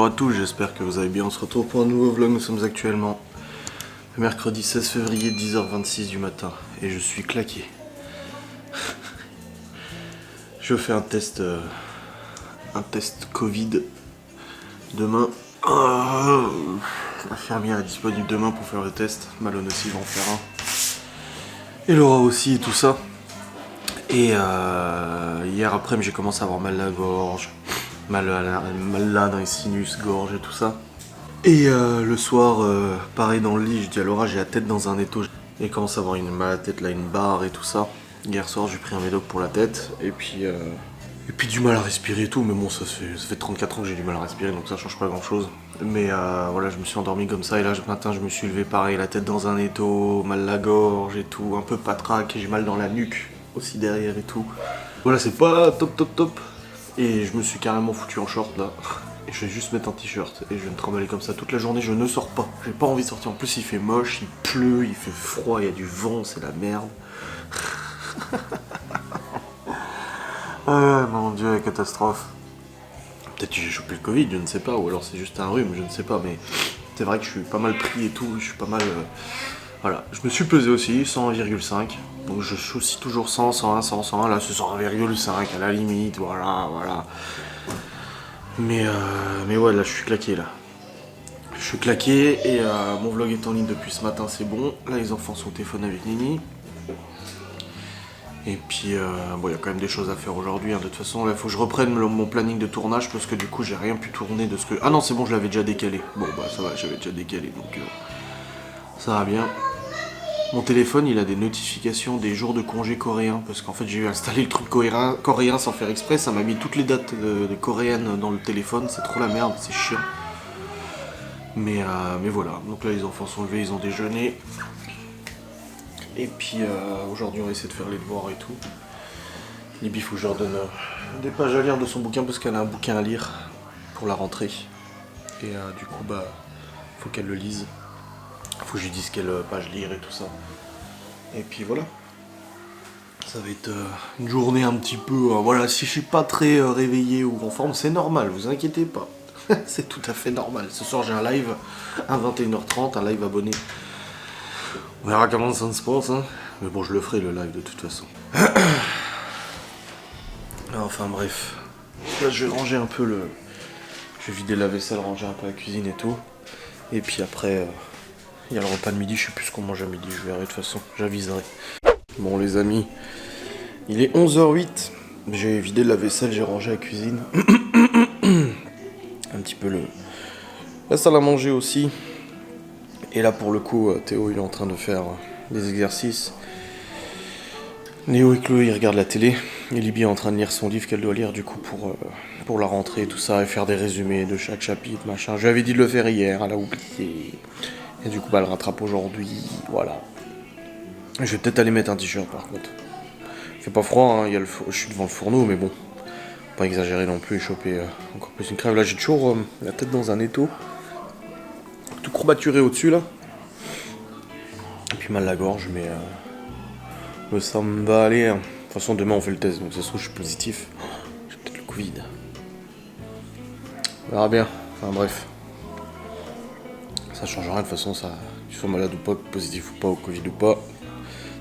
à tous, j'espère que vous allez bien. On se retrouve pour un nouveau vlog. Nous sommes actuellement le mercredi 16 février, 10h26 du matin. Et je suis claqué. Je fais un test Covid demain. L'infirmière est disponible demain pour faire le test. Malone aussi va en faire un. Et Laura aussi et tout ça. Et hier après j'ai commencé à avoir mal à la gorge, mal là dans les sinus, gorge et tout ça. Et le soir, pareil dans le lit, je dis à Laura, j'ai la tête dans un étau. Et commence à avoir une mal à la tête là, une barre et tout ça. Hier soir j'ai pris un médoc pour la tête et puis du mal à respirer et tout. Mais bon ça fait 34 ans que j'ai du mal à respirer donc ça change pas grand chose. Mais voilà, je me suis endormi comme ça et là ce matin je me suis levé pareil, la tête dans un étau, mal à la gorge et tout, un peu patraque et j'ai mal dans la nuque aussi derrière et tout. Voilà, c'est pas top. Et je me suis carrément foutu en short là. Et je vais juste mettre un t-shirt et je vais me trimballer comme ça toute la journée, je ne sors pas. J'ai pas envie de sortir. En plus il fait moche, il pleut, il fait froid, il y a du vent, c'est la merde. Mon dieu, la catastrophe. Peut-être que j'ai chopé le Covid, je ne sais pas, ou alors c'est juste un rhume, je ne sais pas, mais c'est vrai que je suis pas mal pris et tout, je suis pas mal... Voilà, je me suis pesé aussi, 101,5, donc je suis aussi toujours 100, 101, 100, 101, là c'est 101,5 à la limite, voilà. Mais ouais, là je suis claqué là. Je suis claqué et mon vlog est en ligne depuis ce matin, c'est bon. Là les enfants sont au téléphone avec Nini. Et puis, bon, il y a quand même des choses à faire aujourd'hui, hein. De toute façon, là, il faut que je reprenne mon planning de tournage parce que du coup, j'ai rien pu tourner de ce que... Ah non, c'est bon, je l'avais déjà décalé. Bon, bah ça va, j'avais déjà décalé, donc ça va bien. Mon téléphone, il a des notifications des jours de congé coréens parce qu'en fait, j'ai installé le truc coréen sans faire exprès. Ça m'a mis toutes les dates de coréennes dans le téléphone. C'est trop la merde, c'est chiant. Mais voilà, donc là, les enfants sont levés, ils ont déjeuné. Et puis aujourd'hui on va essayer de faire les devoirs et tout. Libby, il faut que je leur donne des pages à lire de son bouquin parce qu'elle a un bouquin à lire pour la rentrée. Et du coup bah faut qu'elle le lise. Faut que je lui dise quelle page lire et tout ça. Et puis voilà. Ça va être une journée un petit peu... voilà, si je suis pas très réveillé ou en forme, c'est normal, vous inquiétez pas. C'est tout à fait normal. Ce soir j'ai un live à 21h30, un live abonné. On verra comment ça se passe, hein. Mais bon, je le ferai le live de toute façon. Enfin bref. Là, je vais ranger un peu le... Je vais vider la vaisselle, ranger un peu la cuisine et tout. Et puis après, il y a le repas de midi. Je sais plus ce qu'on mange à midi. Je verrai de toute façon. J'aviserai. Bon, les amis. Il est 11h08. J'ai vidé la vaisselle, j'ai rangé la cuisine. Un petit peu la salle à manger aussi. Et là pour le coup, Théo il est en train de faire des exercices. Léo et Chloé ils regardent la télé. Et Libby est en train de lire son livre qu'elle doit lire du coup pour la rentrée et tout ça. Et faire des résumés de chaque chapitre, machin. Je lui avais dit de le faire hier, elle a oublié. Et du coup bah, elle rattrape aujourd'hui, voilà. Je vais peut-être aller mettre un t-shirt par contre. Il fait pas froid, hein, je suis devant le fourneau mais bon. Pas exagérer non plus et choper encore plus une crève. Là j'ai toujours la tête dans un étau. Tout courbaturé au-dessus là. Et puis mal à la gorge, mais ça me va aller. Hein. De toute façon, demain on fait le test, donc ça se trouve je suis positif. J'ai peut-être le Covid. On verra bien. Enfin bref. Ça change rien de toute façon, ça. Que tu sois malade ou pas, positif ou pas, au Covid ou pas.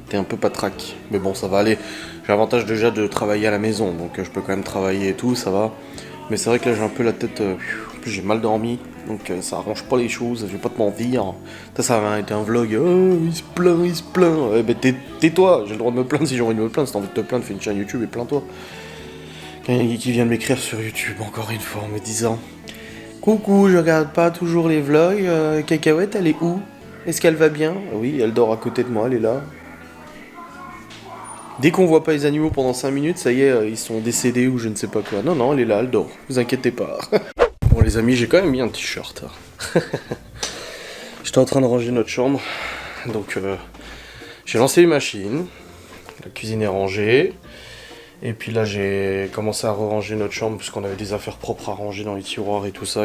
T'es un peu patraque. Mais bon, ça va aller. J'ai l'avantage déjà de travailler à la maison, donc je peux quand même travailler et tout, ça va. Mais c'est vrai que là j'ai un peu la tête. En plus j'ai mal dormi. Donc ça arrange pas les choses, je vais pas te mentir. Ça va être un vlog, oh, il se plaint. Eh ben tais-toi, j'ai le droit de me plaindre si j'ai envie de me plaindre. Si t'as envie de te plaindre, fais une chaîne YouTube et plains-toi. Quelqu'un qui vient de m'écrire sur YouTube encore une fois en me disant coucou, je regarde pas toujours les vlogs, Cacahuète elle est où? Est-ce qu'elle va bien? Oui, elle dort à côté de moi, elle est là. Dès qu'on voit pas les animaux pendant 5 minutes, ça y est, ils sont décédés ou je ne sais pas quoi. Non, elle est là, elle dort, vous inquiétez pas. Bon les amis, j'ai quand même mis un t-shirt. J'étais en train de ranger notre chambre. Donc j'ai lancé les machines. La cuisine est rangée. Et puis là j'ai commencé à ranger notre chambre parce qu'on avait des affaires propres à ranger dans les tiroirs et tout ça.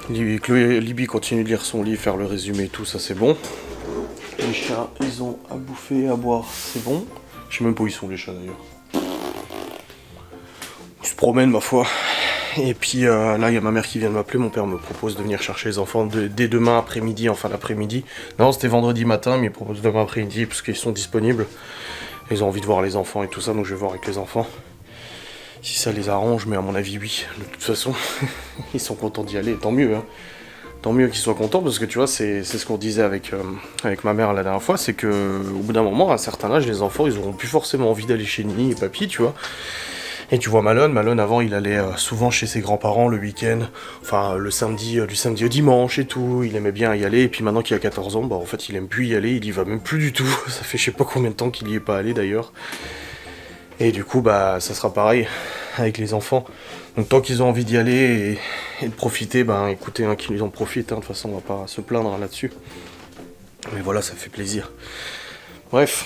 Libby continue de lire son livre, faire le résumé et tout, ça c'est bon. Les chats, ils ont à bouffer, à boire, c'est bon. Je sais même pas où ils sont les chats d'ailleurs. Ils se promènent ma foi. Et puis là, il y a ma mère qui vient de m'appeler. Mon père me propose de venir chercher les enfants dès demain après-midi, en fin d'après-midi. Non, c'était vendredi matin, mais il propose demain après-midi parce qu'ils sont disponibles. Ils ont envie de voir les enfants et tout ça, donc je vais voir avec les enfants. Si ça les arrange, mais à mon avis, oui. De toute façon, ils sont contents d'y aller, tant mieux. Hein. Tant mieux qu'ils soient contents, parce que tu vois, c'est ce qu'on disait avec ma mère la dernière fois, c'est que au bout d'un moment, à un certain âge, les enfants, ils auront plus forcément envie d'aller chez Nini et Papy, tu vois. Et tu vois Malone avant il allait souvent chez ses grands-parents le week-end, enfin le samedi, du samedi au dimanche et tout, il aimait bien y aller, et puis maintenant qu'il a 14 ans, bah en fait il aime plus y aller, il y va même plus du tout, ça fait je sais pas combien de temps qu'il y est pas allé d'ailleurs. Et du coup bah ça sera pareil avec les enfants, donc tant qu'ils ont envie d'y aller et de profiter, ben écoutez hein, qu'ils en profitent, hein. De toute façon on va pas se plaindre là-dessus. Mais voilà, ça fait plaisir. Bref,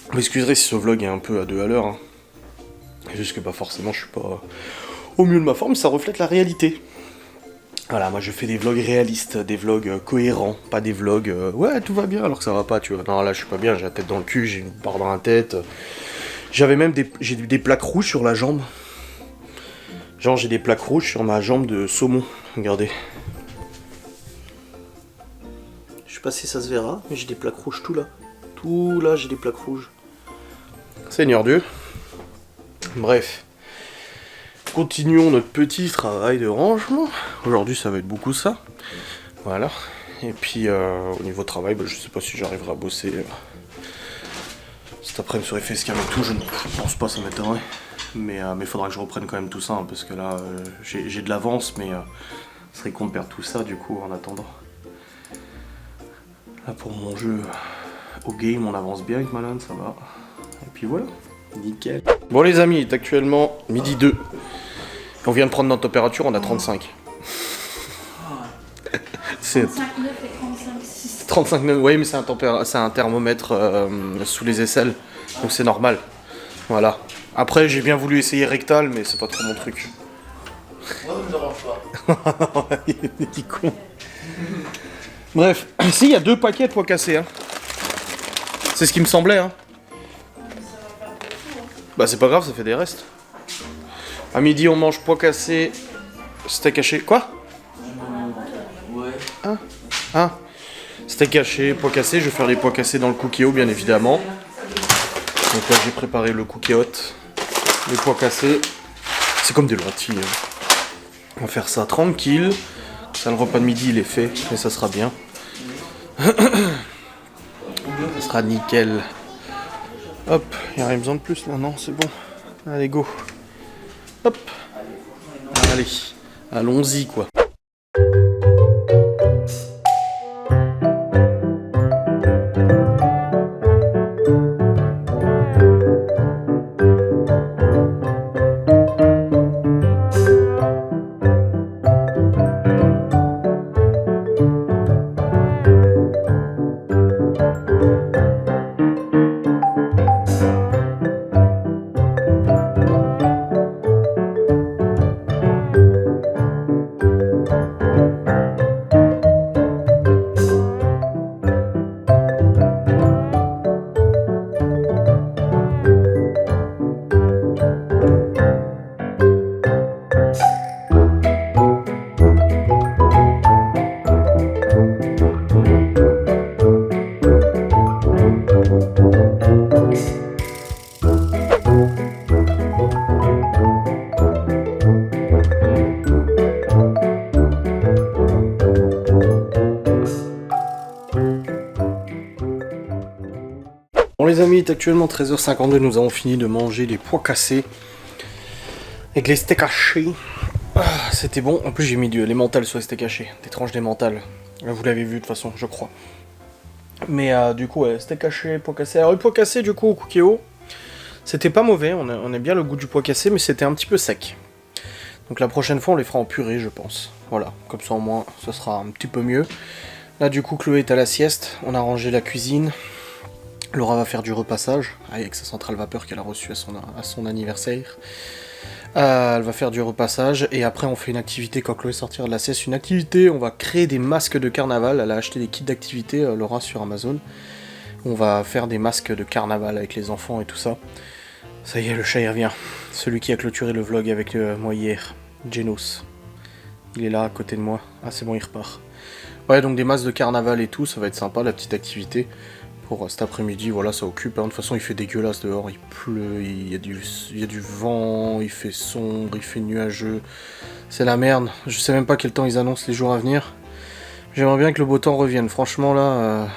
vous m'excuserez si ce vlog est un peu à 2 à l'heure, hein. Juste que bah forcément je suis pas au mieux de ma forme, ça reflète la réalité. Voilà, moi je fais des vlogs réalistes, des vlogs cohérents, pas des vlogs ouais tout va bien alors que ça va pas, tu vois. Non là je suis pas bien, j'ai la tête dans le cul, j'ai une barre dans la tête. J'avais même des plaques rouges sur la jambe. Genre j'ai des plaques rouges sur ma jambe de saumon, regardez. Je sais pas si ça se verra, mais j'ai des plaques rouges tout là. Tout là j'ai des plaques rouges. Seigneur Dieu. Bref, continuons notre petit travail de rangement. Aujourd'hui, ça va être beaucoup ça. Voilà. Et puis, au niveau travail, bah, je sais pas si j'arriverai à bosser cet après-midi sur FaceCam et tout. Je ne pense pas, ça m'étonnerait. Mais il faudra que je reprenne quand même tout ça, hein, parce que là, j'ai de l'avance, mais ce serait con de perdre tout ça, du coup, en attendant. Là, pour mon jeu au game, on avance bien avec Malone, ça va. Et puis voilà. Nickel. Bon les amis, il est actuellement midi 2. On vient de prendre notre température, on a 35. C'est 35,9 et 35,6. 35,9, oui mais c'est un thermomètre sous les aisselles, donc c'est normal. Voilà. Après j'ai bien voulu essayer rectal, mais c'est pas trop mon truc. Moi ça me dérange pas. Il est con. Bref, ici il y a 2 paquets de pois cassés. Hein. C'est ce qui me semblait. Hein. Bah c'est pas grave, ça fait des restes. À midi on mange pois cassés, steak haché. Quoi? Ouais. Ah. Steak haché, pois cassés. Je vais faire les pois cassés dans le cookéo bien évidemment. Donc là j'ai préparé le cookéo, les pois cassés. C'est comme des lentilles. On va faire ça tranquille. Ça le repas de midi il est fait, mais ça sera bien. Ça sera nickel. Hop, il n'y a rien besoin de plus là, non, c'est bon. Allez, go. Hop. Allez, allons-y quoi. Bon les amis, il est actuellement 13h52, nous avons fini de manger les pois cassés avec les steaks hachés. Ah, c'était bon, en plus j'ai mis les mentales sur les steaks hachés, des tranches des mentales. Vous l'avez vu de toute façon, je crois. Mais du coup, ouais, steak haché, pois cassés. Alors le pois cassé du coup au cookéo, c'était pas mauvais, on a bien le goût du pois cassé, mais c'était un petit peu sec. Donc la prochaine fois on les fera en purée je pense. Voilà, comme ça au moins ce sera un petit peu mieux. Là du coup Chloé est à la sieste, on a rangé la cuisine. Laura va faire du repassage, avec sa centrale vapeur qu'elle a reçue à son anniversaire. Elle va faire du repassage, et après on fait une activité quand Chloé sortira de la sieste. Une activité, on va créer des masques de carnaval. Elle a acheté des kits d'activité, Laura, sur Amazon. On va faire des masques de carnaval avec les enfants et tout ça. Ça y est, le chat il revient. Celui qui a clôturé le vlog avec moi hier. Genos. Il est là à côté de moi. Ah c'est bon, il repart. Ouais, donc des masses de carnaval et tout, ça va être sympa la petite activité. Pour cet après-midi, voilà, ça occupe. Hein. De toute façon, il fait dégueulasse dehors, il pleut, il y a du vent, il fait sombre, il fait nuageux. C'est la merde. Je sais même pas quel temps ils annoncent les jours à venir. J'aimerais bien que le beau temps revienne. Franchement, là,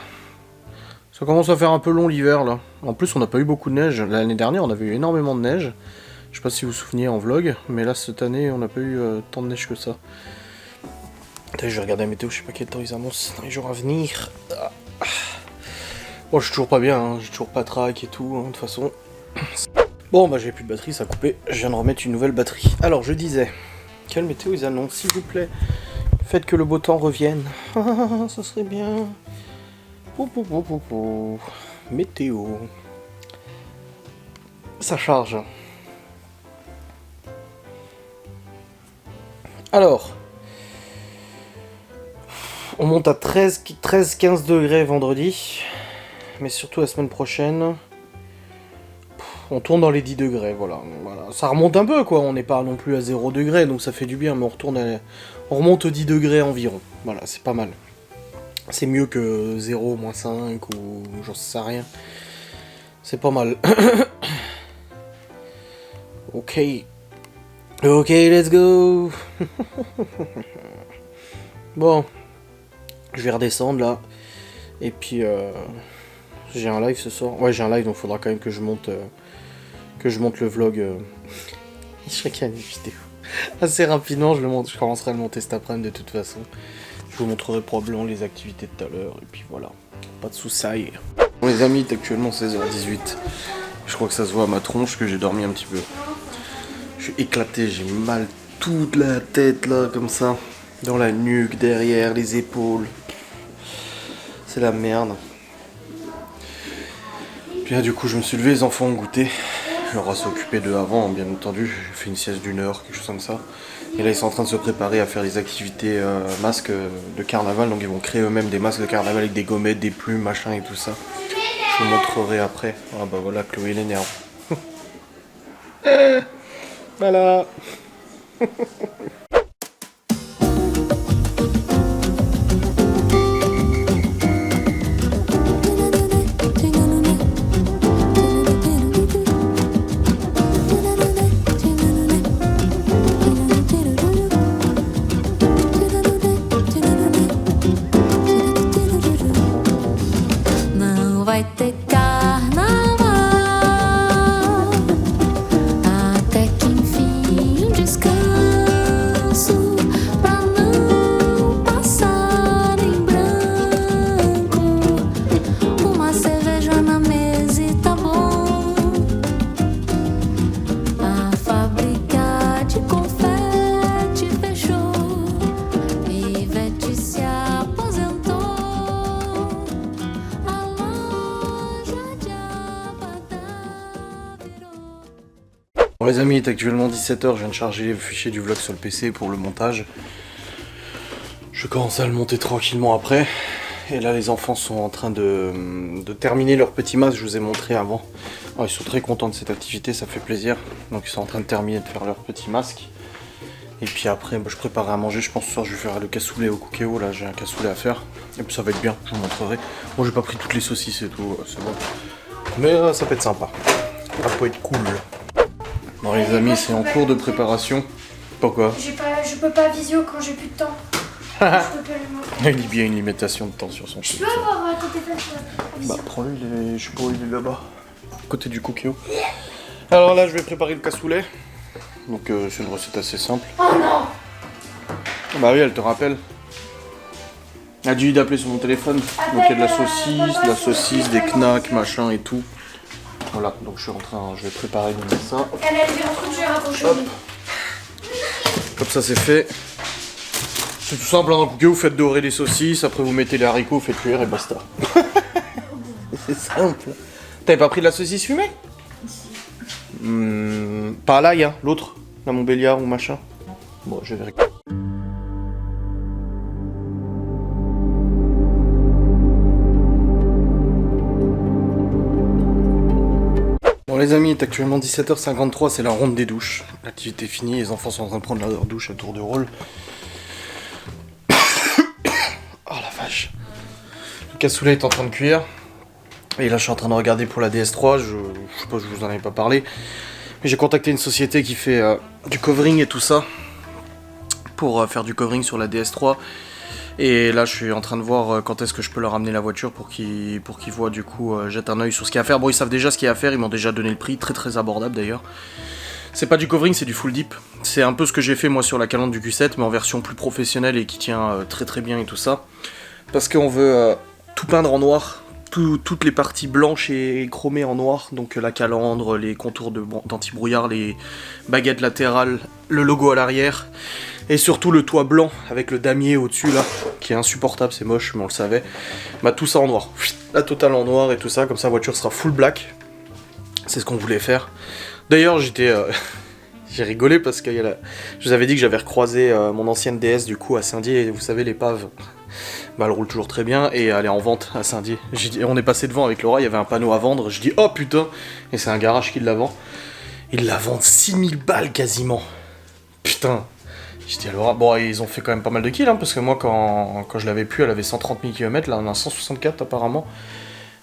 ça commence à faire un peu long l'hiver, là. En plus, on n'a pas eu beaucoup de neige. L'année dernière, on avait eu énormément de neige. Je sais pas si vous vous souvenez en vlog, mais là, cette année, on n'a pas eu tant de neige que ça. Attendez, je vais regarder la météo, je sais pas quel temps ils annoncent dans les jours à venir. Bon, je suis toujours pas bien, hein. J'ai toujours pas de track et tout, hein, de toute façon. Bon, bah j'ai plus de batterie, ça a coupé. Je viens de remettre une nouvelle batterie. Alors, je disais, quelle météo ils annoncent, s'il vous plaît? Faites que le beau temps revienne. Ça serait bien. Météo. Ça charge. Alors, on monte à 13-15 degrés vendredi. Mais surtout la semaine prochaine, on tourne dans les 10 degrés, voilà. Ça remonte un peu, quoi. On n'est pas non plus à 0 degré, donc ça fait du bien, mais on remonte aux 10 degrés environ. Voilà, c'est pas mal. C'est mieux que 0, -5 ou j'en sais rien. C'est pas mal. Ok. Ok, let's go. Bon. Je vais redescendre, là. Et puis, j'ai un live ce soir. Ouais, j'ai un live, donc il faudra quand même que je monte le vlog. Je ferai qu'il y a une vidéo. Assez rapidement, je commencerai à le monter cet après-midi de toute façon. Je vous montrerai probablement les activités de tout à l'heure. Et puis voilà, pas de soucis. Bon les amis, il est actuellement 16h18. Je crois que ça se voit à ma tronche que j'ai dormi un petit peu. Je suis éclaté, j'ai mal toute la tête là, comme ça. Dans la nuque, derrière, les épaules. C'est la merde. Puis là, du coup, je me suis levé, les enfants ont goûté. Laura s'est occupée d'eux avant, bien entendu. J'ai fait une sieste d'1 heure, quelque chose comme ça. Et là, ils sont en train de se préparer à faire les activités masques de carnaval. Donc, ils vont créer eux-mêmes des masques de carnaval avec des gommettes, des plumes, machin et tout ça. Je vous montrerai après. Ah bah voilà, Chloé l'énerve. Voilà. Bon les amis, il est actuellement 17h, je viens de charger les fichiers du vlog sur le PC pour le montage. Je commence à le monter tranquillement après. Et là les enfants sont en train de terminer leur petit masque, je vous ai montré avant. Oh, ils sont très contents de cette activité, ça fait plaisir. Donc ils sont en train de terminer de faire leur petit masque. Et puis après, bah, je préparerai à manger, je pense ce soir je vais faire le cassoulet au Cookéo, là j'ai un cassoulet à faire. Et puis ça va être bien, je vous montrerai. Bon j'ai pas pris toutes les saucisses et tout, c'est bon. Mais ça peut être sympa, ça peut être cool. Bon les amis, c'est en cours de préparation. Pourquoi? Je peux pas visio quand j'ai plus de temps. Je peux pas le montrer. Il dit bien une limitation de temps sur son Je truc. peux avoir ton téléphone visio. Bah prends-le, je sais pas où il est là-bas. À côté du Cookéo. Alors là je vais préparer le cassoulet. Donc c'est une recette assez simple. Oh non! Bah oui, elle te rappelle. Elle a dû d'appeler sur mon téléphone. Donc il y a de la saucisse, des knacks, machin et tout. Voilà, donc je vais préparer ça. Elle a levé un truc, je vais raccrocher. Comme ça c'est fait. C'est tout simple, hein, dans le Cookéo, vous faites dorer les saucisses, après vous mettez les haricots, vous faites cuire et basta. C'est simple. T'avais pas pris de la saucisse fumée? Pas à l'ail, hein, l'autre, la Montbéliard ou machin. Bon, je vais Bon les les amis, il est actuellement 17h53, c'est la ronde des douches. L'activité est finie, les enfants sont en train de prendre leur douche à tour de rôle. Oh la vache. Le cassoulet est en train de cuire. Et là je suis en train de regarder pour la DS3, je sais pas, je vous en avais pas parlé. Mais j'ai contacté une société qui fait du covering et tout ça. Pour faire du covering sur la DS3. Et là je suis en train de voir quand est-ce que je peux leur amener la voiture pour qu'ils voient du coup, jettent un oeil sur ce qu'il y a à faire. Bon, ils savent déjà ce qu'il y a à faire, ils m'ont déjà donné le prix, très très abordable d'ailleurs. C'est pas du covering, c'est du full dip. C'est un peu ce que j'ai fait moi sur la calandre du Q7, mais en version plus professionnelle et qui tient très très bien et tout ça. Parce qu'on veut tout peindre en noir, toutes les parties blanches et chromées en noir, donc la calandre, les contours d'anti-brouillard, les baguettes latérales, le logo à l'arrière. Et surtout le toit blanc avec le damier au-dessus là, qui est insupportable, c'est moche, mais on le savait. Bah tout ça en noir, la totale en noir et tout ça, comme ça la voiture sera full black. C'est ce qu'on voulait faire. D'ailleurs j'ai rigolé parce que je vous avais dit que j'avais recroisé mon ancienne DS du coup à Saint-Dié, et vous savez l'épave, bah elle roule toujours très bien et elle est en vente à Saint-Dié. On est passé devant avec Laura, il y avait un panneau à vendre, je dis oh putain, et c'est un garage qui la vend. Ils la vendent 6000 balles quasiment. Putain. Je dis alors, bon, ils ont fait quand même pas mal de kills, hein, parce que moi, quand je l'avais pu, elle avait 130 000 km, là on a 164 apparemment.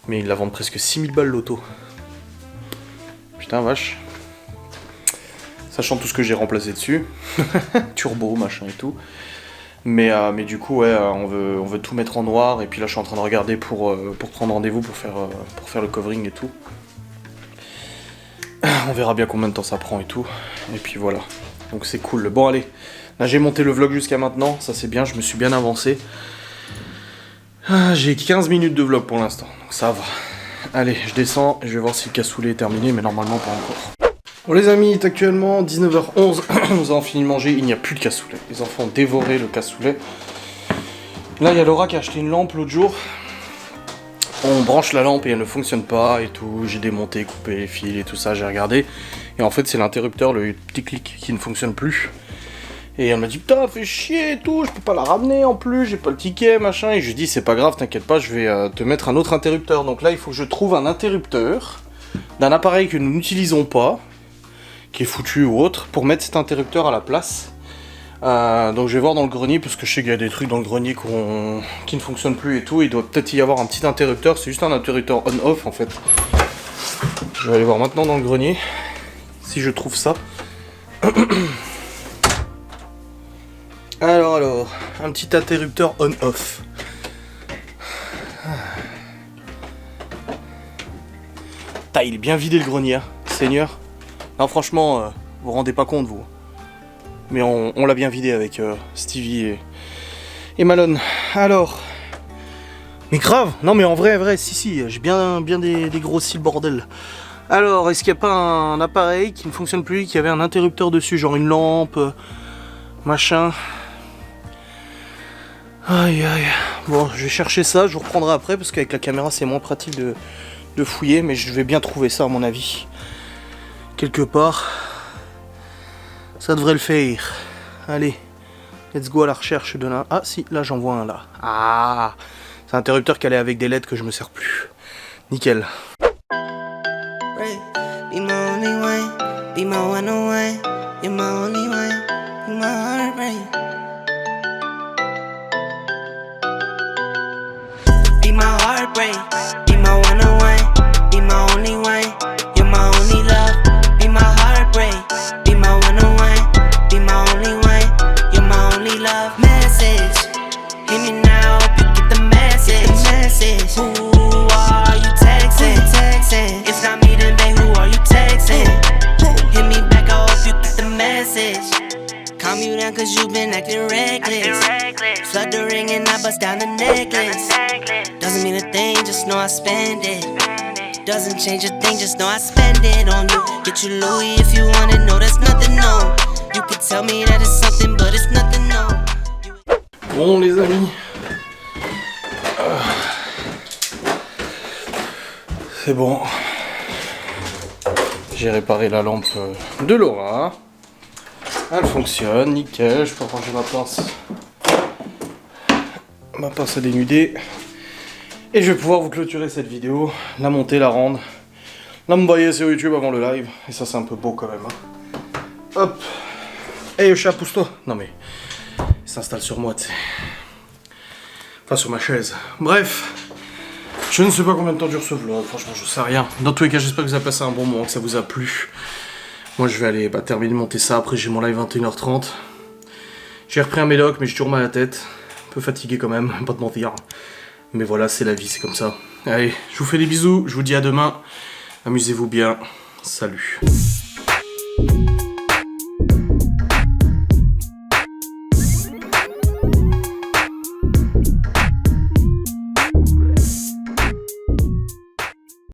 Mais ils la vendent presque 6000 balles l'auto. Putain, vache. Sachant tout ce que j'ai remplacé dessus. Turbo, machin et tout. Mais du coup, ouais, on veut tout mettre en noir, et puis là je suis en train de regarder pour prendre rendez-vous pour faire le covering et tout. On verra bien combien de temps ça prend et tout. Et puis voilà. Donc c'est cool. Bon, allez. Là j'ai monté le vlog jusqu'à maintenant, ça c'est bien, je me suis bien avancé. J'ai 15 minutes de vlog pour l'instant, donc ça va. Allez, je descends, je vais voir si le cassoulet est terminé, mais normalement pas encore. Bon les amis, il est actuellement 19h11, nous avons fini de manger, il n'y a plus de cassoulet. Les enfants ont dévoré le cassoulet. Là il y a Laura qui a acheté une lampe l'autre jour. On branche la lampe et elle ne fonctionne pas et tout, j'ai démonté, coupé les fils et tout ça, j'ai regardé. Et en fait c'est l'interrupteur, le petit clic qui ne fonctionne plus. Et elle m'a dit putain fais chier et tout, je peux pas la ramener en plus, j'ai pas le ticket machin. Et je lui dis c'est pas grave, t'inquiète pas, je vais te mettre un autre interrupteur. Donc là il faut que je trouve un interrupteur d'un appareil que nous n'utilisons pas, qui est foutu ou autre, pour mettre cet interrupteur à la place. Donc je vais voir dans le grenier, parce que je sais qu'il y a des trucs dans le grenier qui ne fonctionnent plus et tout. Il doit peut-être y avoir un petit interrupteur, c'est juste un interrupteur on-off en fait. Je vais aller voir maintenant dans le grenier, si je trouve ça. Alors, un petit interrupteur on-off. Il est bien vidé le grenier, Seigneur. Non, franchement, vous vous rendez pas compte, vous. Mais on l'a bien vidé avec Stevie et Malone. Alors. Mais grave, non mais en vrai, si, j'ai bien des grossis le bordel. Alors, est-ce qu'il n'y a pas un appareil qui ne fonctionne plus, qui avait un interrupteur dessus, genre une lampe, machin. Aïe. Bon, je vais chercher ça, je vous reprendrai après, parce qu'avec la caméra c'est moins pratique de fouiller, mais je vais bien trouver ça à mon avis. Quelque part. Ça devrait le faire. Allez, let's go à la recherche de l'un. Ah si, là j'en vois un là. Ah, c'est un interrupteur qui allait avec des LED que je me sers plus. Nickel. Calm you down cause you been acting reckless. Flood the ring and I bust down the necklace. Doesn't mean a thing, just know I spend it. Doesn't change a thing, just know I spend it on you. Get you Louis if you want it, no that's nothing, no. You could tell me that it's something but it's nothing, no. Bon les amis. C'est bon. J'ai réparé la lampe de Laura. Elle fonctionne, nickel. Je peux ranger ma pince à dénuder. Et je vais pouvoir vous clôturer cette vidéo, la monter, la rendre. Là, me voyez sur YouTube avant le live. Et ça, c'est un peu beau quand même. Hein. Hop. Hey, chat, pousse-toi. Non, mais il s'installe sur moi, tu sais. Enfin, sur ma chaise. Bref. Je ne sais pas combien de temps dure ce vlog. Franchement, je sais rien. Dans tous les cas, j'espère que vous avez passé un bon moment, que ça vous a plu. Moi, je vais aller terminer de monter ça. Après, j'ai mon live 21h30. J'ai repris un médoc, mais j'ai toujours mal à la tête. Un peu fatigué quand même, pas te mentir. Mais voilà, c'est la vie, c'est comme ça. Allez, je vous fais des bisous. Je vous dis à demain. Amusez-vous bien. Salut.